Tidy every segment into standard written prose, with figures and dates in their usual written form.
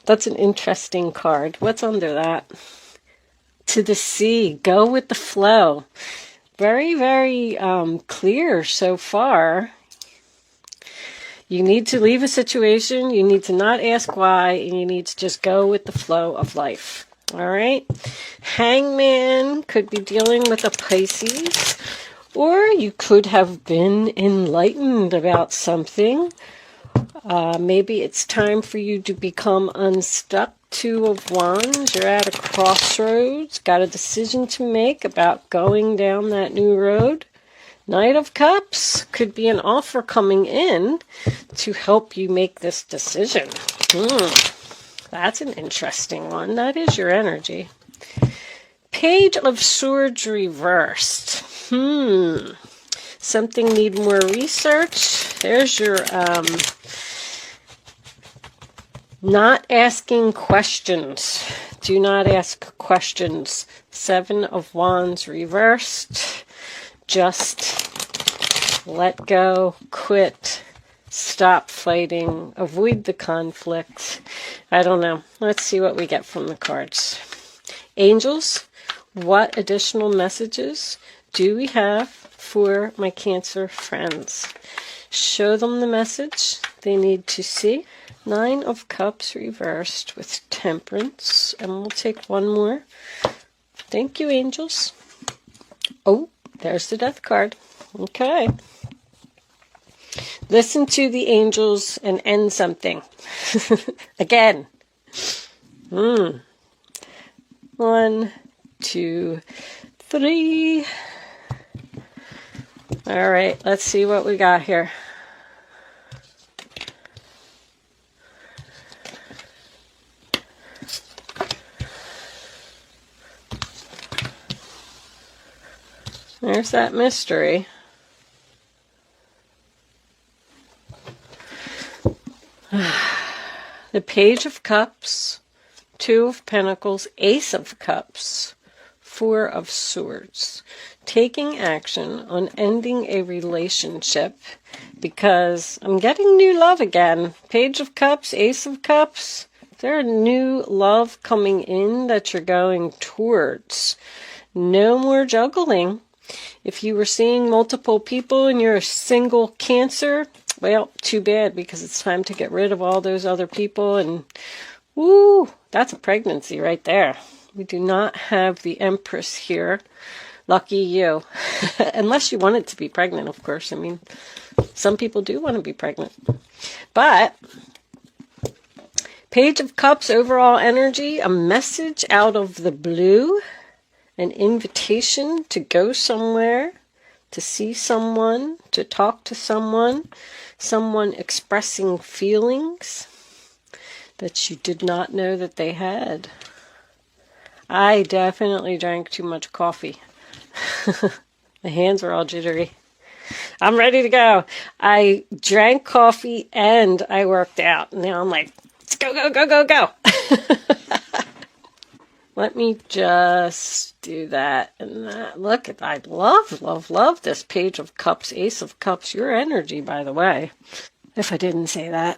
That's an interesting card. What's under that? To the sea. Go with the flow. Very, very clear so far. You need to leave a situation. You need to not ask why. And you need to just go with the flow of life. All right? Hangman could be dealing with a Pisces. Or you could have been enlightened about something. Maybe it's time for you to become unstuck. Two of Wands. You're at a crossroads. Got a decision to make about going down that new road. Knight of Cups could be an offer coming in to help you make this decision. That's an interesting one. That is your energy. Page of Swords reversed. Something need more research. There's your not asking questions. Do not ask questions. Seven of Wands reversed. Just let go, quit, stop fighting, avoid the conflict. I don't know. Let's see what we get from the cards. Angels, what additional messages do we have for my Cancer friends? Show them the message they need to see. Nine of Cups reversed with Temperance. And we'll take one more. Thank you, angels. Oh, there's the Death card. Okay. Listen to the angels and end something. Again. 1, 2, 3. All right, let's see what we got here. There's that mystery. The Page of Cups, Two of Pentacles, Ace of Cups, Four of Swords. Taking action on ending a relationship because I'm getting new love again. Page of Cups, Ace of Cups. There's new love coming in that you're going towards. No more juggling. If you were seeing multiple people and you're a single Cancer, well, too bad, because it's time to get rid of all those other people. And, woo, that's a pregnancy right there. We do not have the Empress here. Lucky you. Unless you wanted to be pregnant, of course. I mean, some people do want to be pregnant. But, Page of Cups, overall energy, a message out of the blue. An invitation to go somewhere, to see someone, to talk to someone, someone expressing feelings that you did not know that they had. I definitely drank too much coffee. My hands were all jittery. I'm ready to go. I drank coffee and I worked out. Now I'm like, let's go, go, go, go, go. Let me just do that and that. Look, I love this Page of Cups, Ace of Cups. Your energy, by the way, if I didn't say that.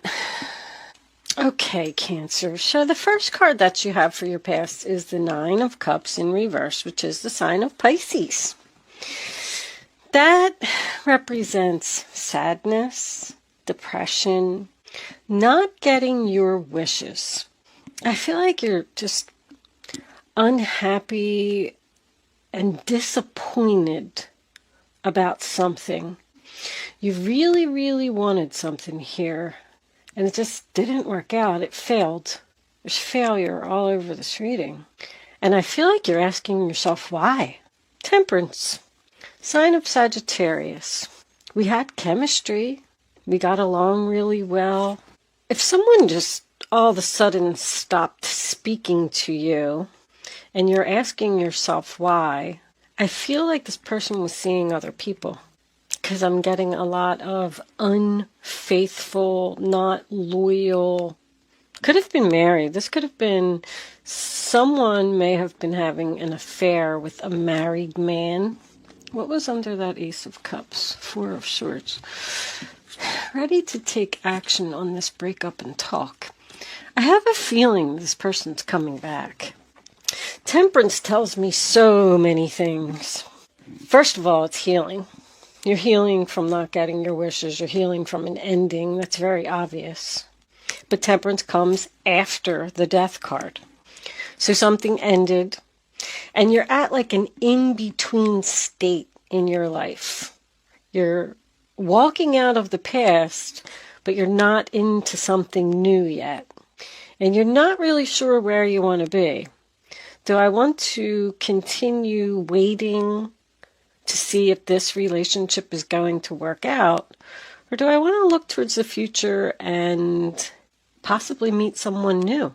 Okay, Cancer. So the first card that you have for your past is the Nine of Cups in reverse, which is the sign of Pisces. That represents sadness, depression, not getting your wishes. I feel like you're just unhappy and disappointed about something. You really, really wanted something here, and it just didn't work out. It failed. There's failure all over this reading. And I feel like you're asking yourself why. Temperance. Sign of Sagittarius. We had chemistry. We got along really well. If someone just all of a sudden stopped speaking to you, and you're asking yourself why, I feel like this person was seeing other people. Because I'm getting a lot of unfaithful, not loyal. Could have been married. This could have been someone may have been having an affair with a married man. What was under that Ace of Cups? Four of Swords. Ready to take action on this breakup and talk. I have a feeling this person's coming back. Temperance tells me so many things. First of all, it's healing. You're healing from not getting your wishes. You're healing from an ending. That's very obvious. But temperance comes after the death card. So something ended, and you're at like an in-between state in your life. You're walking out of the past, but you're not into something new yet. And you're not really sure where you want to be. Do I want to continue waiting to see if this relationship is going to work out? Or do I want to look towards the future and possibly meet someone new?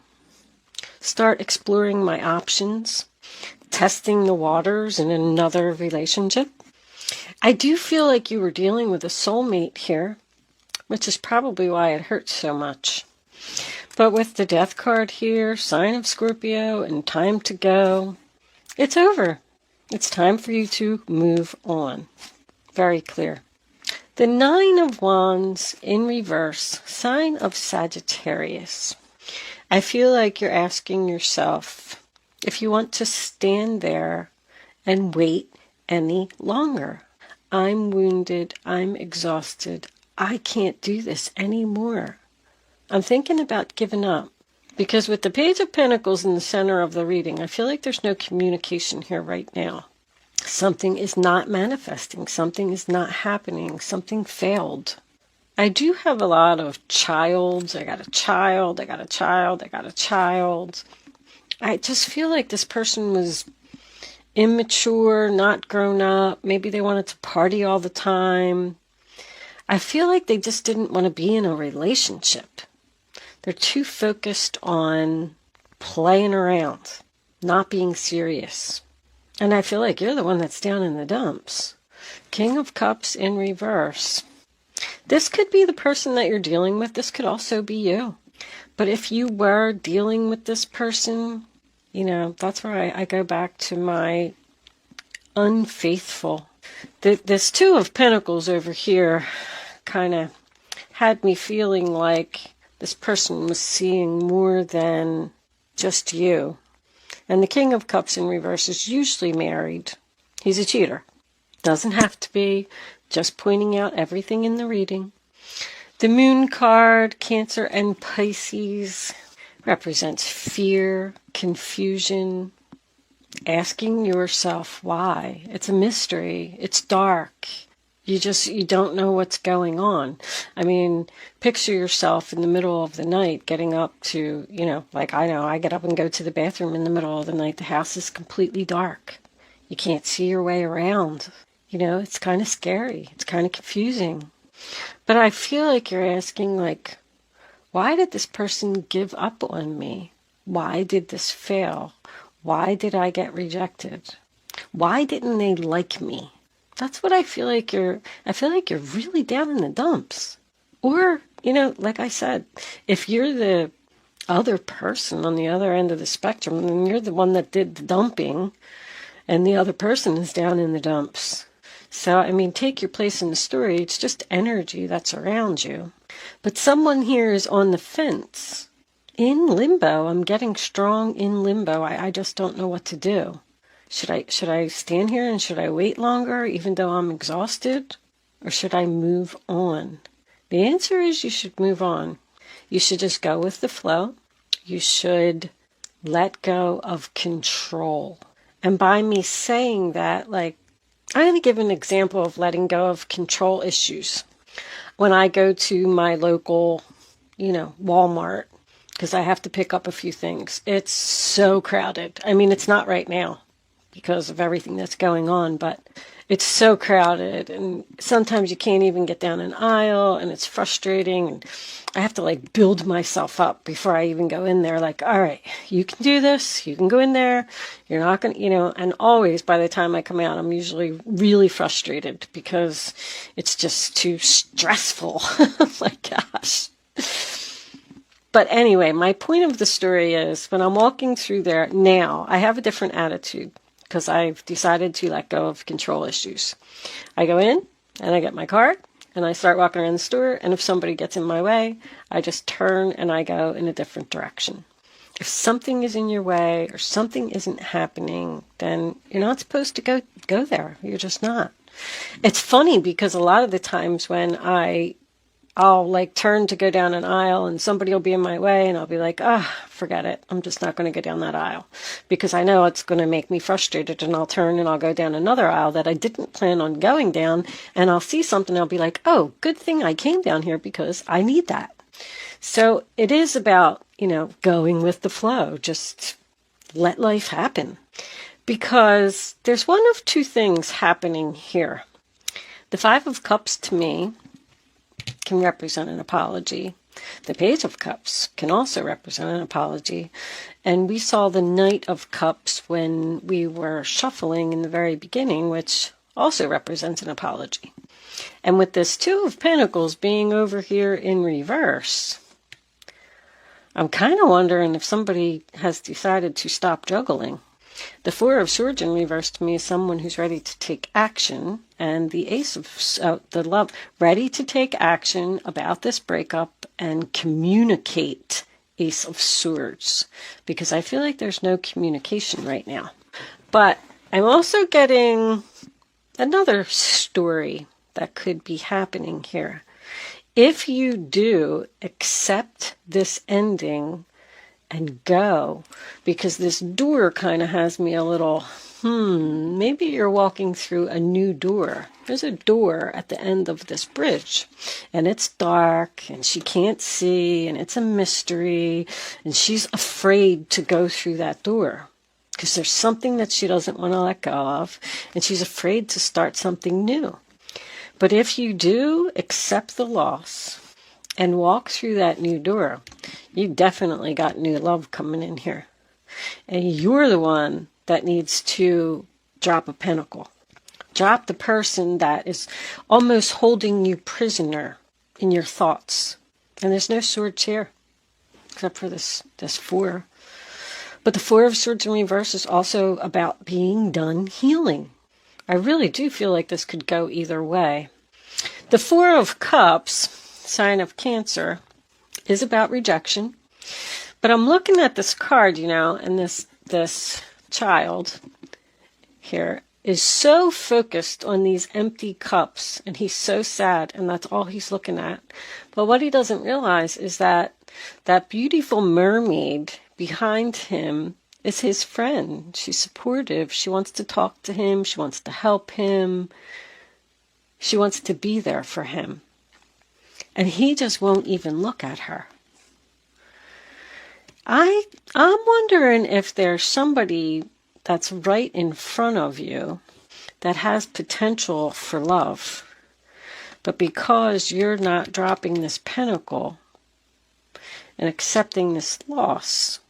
Start exploring my options, testing the waters in another relationship. I do feel like you were dealing with a soulmate here, which is probably why it hurts so much. But with the death card here, sign of Scorpio, and time to go, it's over. It's time for you to move on. Very clear. The Nine of Wands in reverse, sign of Sagittarius. I feel like you're asking yourself if you want to stand there and wait any longer. I'm wounded. I'm exhausted. I can't do this anymore. I'm thinking about giving up. Because with the Page of Pentacles in the center of the reading, I feel like there's no communication here right now. Something is not manifesting. Something is not happening. Something failed. I do have a lot of childs. I got a child. I got a child. I got a child. I just feel like this person was immature, not grown up. Maybe they wanted to party all the time. I feel like they just didn't want to be in a relationship. They're too focused on playing around, not being serious. And I feel like you're the one that's down in the dumps. King of Cups in reverse. This could be the person that you're dealing with. This could also be you. But if you were dealing with this person, you know, that's where I go back to my unfaithful. This Two of Pentacles over here kind of had me feeling like this person was seeing more than just you. And the King of Cups in reverse is usually married. He's a cheater. Doesn't have to be. Just pointing out everything in the reading. The Moon card, Cancer and Pisces, represents fear, confusion, asking yourself why. It's a mystery. It's dark. You don't know what's going on. I mean, picture yourself in the middle of the night getting up to, you know, like I know, I get up and go to the bathroom in the middle of the night. The house is completely dark. You can't see your way around. You know, it's kind of scary. It's kind of confusing. But I feel like you're asking, like, why did this person give up on me? Why did this fail? Why did I get rejected? Why didn't they like me? That's what I feel like you're really down in the dumps. Or, you know, like I said, if you're the other person on the other end of the spectrum, then you're the one that did the dumping, and the other person is down in the dumps. So, I mean, take your place in the story. It's just energy that's around you. But someone here is on the fence. In limbo. I'm getting strong in limbo. I just don't know what to do. Should I stand here and should I wait longer even though I'm exhausted? Or should I move on? The answer is you should move on. You should just go with the flow. You should let go of control. And by me saying that, like, I'm going to give an example of letting go of control issues. When I go to my local, you know, Walmart, because I have to pick up a few things, it's so crowded. I mean, it's not right now because of everything that's going on, but it's so crowded, and sometimes you can't even get down an aisle, and it's frustrating, and I have to like build myself up before I even go in there, like, all right, you can do this, you can go in there, you're not going to, you know, and always by the time I come out, I'm usually really frustrated because it's just too stressful. Oh my gosh. But anyway, my point of the story is when I'm walking through there now, I have a different attitude because I've decided to let go of control issues. I go in and I get my card and I start walking around the store, and if somebody gets in my way, I just turn and I go in a different direction. If something is in your way or something isn't happening, then you're not supposed to go there. You're just not. It's funny because a lot of the times when I'll like turn to go down an aisle and somebody will be in my way and I'll be like, forget it. I'm just not going to go down that aisle because I know it's going to make me frustrated, and I'll turn and I'll go down another aisle that I didn't plan on going down, and I'll see something and I'll be like, oh, good thing I came down here because I need that. So it is about, going with the flow. Just let life happen, because there's one of two things happening here. The Five of Cups to me can represent an apology. The Page of Cups can also represent an apology. And we saw the Knight of Cups when we were shuffling in the very beginning, which also represents an apology. And with this Two of Pentacles being over here in reverse, I'm kind of wondering if somebody has decided to stop juggling. The Four of Swords in reverse to me is someone who's ready to take action, and the Ace of the Love, ready to take action about this breakup and communicate. Ace of Swords, because I feel like there's no communication right now. But I'm also getting another story that could be happening here. If you do accept this ending and go, because this door kind of has me a little, maybe you're walking through a new door. There's a door at the end of this bridge, and it's dark, and she can't see, and it's a mystery, and she's afraid to go through that door because there's something that she doesn't want to let go of, and she's afraid to start something new. But if you do accept the loss and walk through that new door, you definitely got new love coming in here. And you're the one that needs to drop a pentacle. Drop the person that is almost holding you prisoner in your thoughts. And there's no swords here, except for this four. But the Four of Swords in reverse is also about being done healing. I really do feel like this could go either way. The Four of Cups, sign of Cancer, is about rejection. But I'm looking at this card, and this child here is so focused on these empty cups, and he's so sad, and that's all he's looking at. But what he doesn't realize is that that beautiful mermaid behind him is his friend. She's supportive. She wants to talk to him. She wants to help him. She wants to be there for him. And he just won't even look at her. I'm wondering if there's somebody that's right in front of you that has potential for love. But because you're not dropping this pentacle and accepting this loss,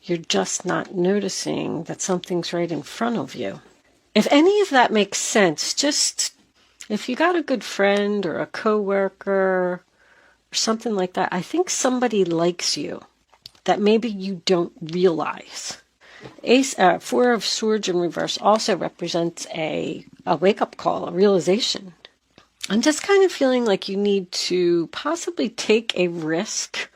you're just not noticing that something's right in front of you. If any of that makes sense, just if you got a good friend or a coworker or something like that, I think somebody likes you that maybe you don't realize. Four of Swords in reverse also represents a wake-up call, a realization. I'm just kind of feeling like you need to possibly take a risk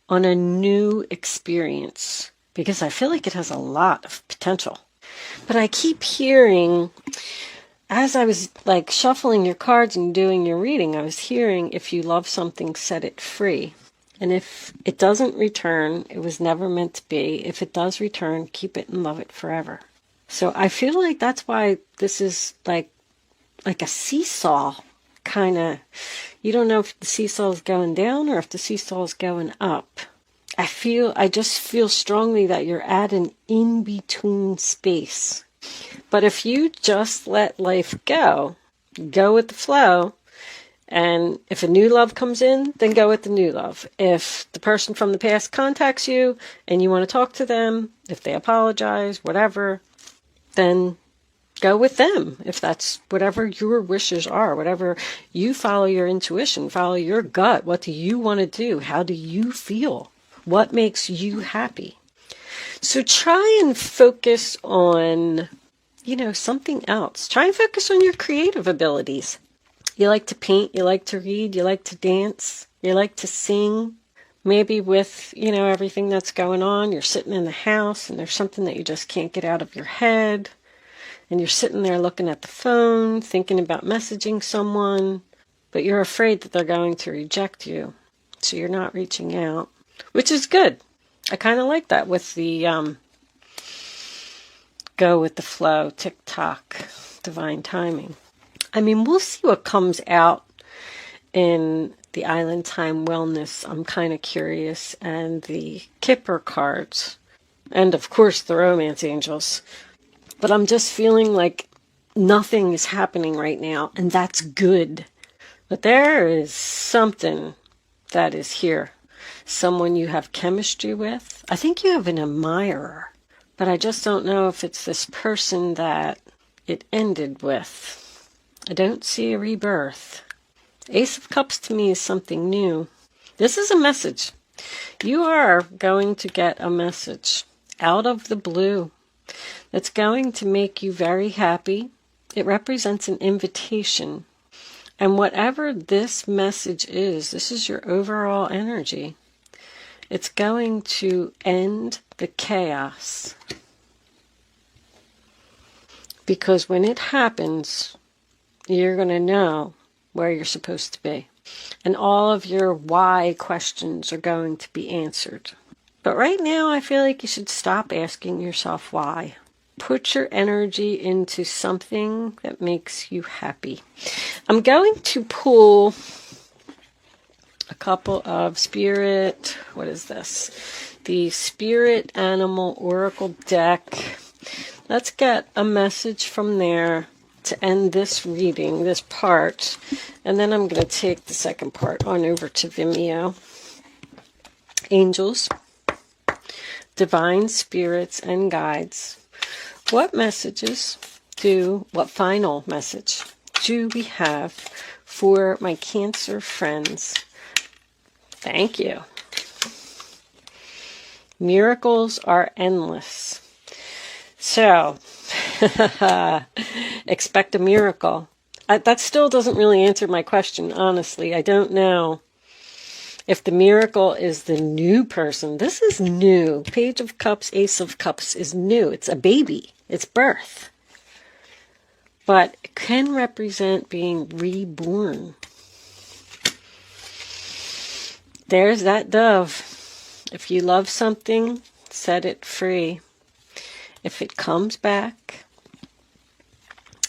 on a new experience, because I feel like it has a lot of potential. But I keep hearing, as I was like shuffling your cards and doing your reading, I was hearing, if you love something, set it free. And if it doesn't return, it was never meant to be. If it does return, keep it and love it forever. So I feel like that's why this is like a seesaw kind of. You don't know if the seesaw is going down or if the seesaw is going up. I just feel strongly that you're at an in-between space. But if you just let life go with the flow, and if a new love comes in, then go with the new love. If the person from the past contacts you and you want to talk to them, if they apologize, whatever, then go with them. If that's whatever your wishes are, whatever you follow your intuition, follow your gut. What do you want to do? How do you feel? What makes you happy? So try and focus on, something else. Try and focus on your creative abilities. You like to paint, you like to read, you like to dance, you like to sing. Maybe with, everything that's going on, you're sitting in the house and there's something that you just can't get out of your head. And you're sitting there looking at the phone, thinking about messaging someone, but you're afraid that they're going to reject you. So you're not reaching out, which is good. I kind of like that with the go with the flow, tick-tock, divine timing. I mean, we'll see what comes out in the Island Time Wellness. I'm kind of curious. And the Kipper cards. And, of course, the Romance Angels. But I'm just feeling like nothing is happening right now. And that's good. But there is something that is here. Someone you have chemistry with. I think you have an admirer. But I just don't know if it's this person that it ended with. I don't see a rebirth. Ace of Cups to me is something new. This is a message. You are going to get a message out of the blue that's going to make you very happy. It represents an invitation. And whatever this message is, this is your overall energy. It's going to end the chaos. Because when it happens, you're going to know where you're supposed to be. And all of your why questions are going to be answered. But right now, I feel like you should stop asking yourself why. Put your energy into something that makes you happy. I'm going to pull a couple of spirit, what is this? The Spirit Animal Oracle deck. Let's get a message from there to end this reading, this part, and then I'm going to take the second part on over to Vimeo. Angels, divine spirits, and guides. What final message do we have for my Cancer friends? Thank you. Miracles are endless. So, expect a miracle. That still doesn't really answer my question, honestly. I don't know if the miracle is the new person. This is new. Page of Cups, Ace of Cups is new. It's a baby. It's birth. But it can represent being reborn. There's that dove. If you love something, set it free. If it comes back,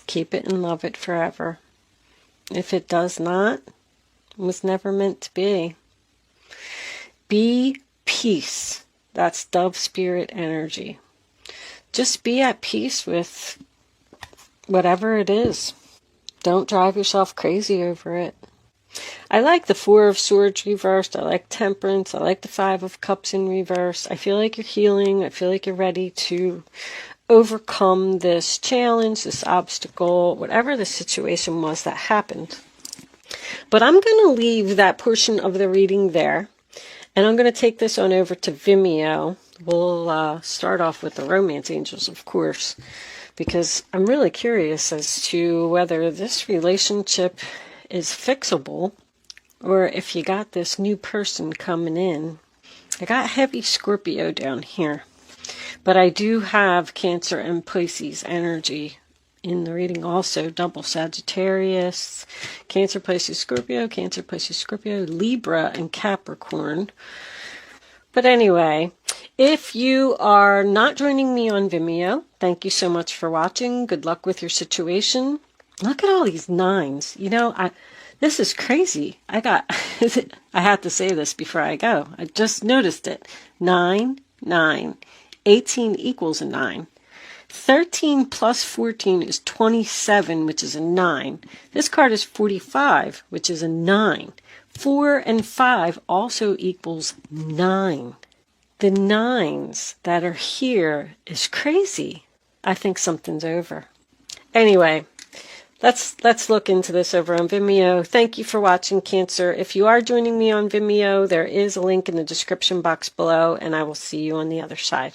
keep it and love it forever. If it does not, it was never meant to be. Be peace. That's dove spirit energy. Just be at peace with whatever it is. Don't drive yourself crazy over it. I like the Four of Swords reversed. I like Temperance. I like the Five of Cups in reverse. I feel like you're healing. I feel like you're ready to overcome this challenge, this obstacle, whatever the situation was that happened. But I'm going to leave that portion of the reading there. And I'm going to take this on over to Vimeo. We'll start off with the Romance Angels, of course, because I'm really curious as to whether this relationship is fixable or if you got this new person coming in. I got heavy Scorpio down here, but I do have Cancer and Pisces energy in the reading also. Double Sagittarius, Cancer, Pisces, Scorpio, Cancer, Pisces, Scorpio, Libra, and Capricorn. But anyway, if you are not joining me on Vimeo, thank you so much for watching. Good luck with your situation. Look at all these nines. You know, this is crazy. I had to say this before I go. I just noticed it. 9, 9. 18 equals a 9. 13 plus 14 is 27, which is a 9. This card is 45, which is a 9. 4 and 5 also equals 9. The nines that are here is crazy. I think something's over. Anyway, let's look into this over on Vimeo. Thank you for watching, Cancer. If you are joining me on Vimeo, there is a link in the description box below, and I will see you on the other side.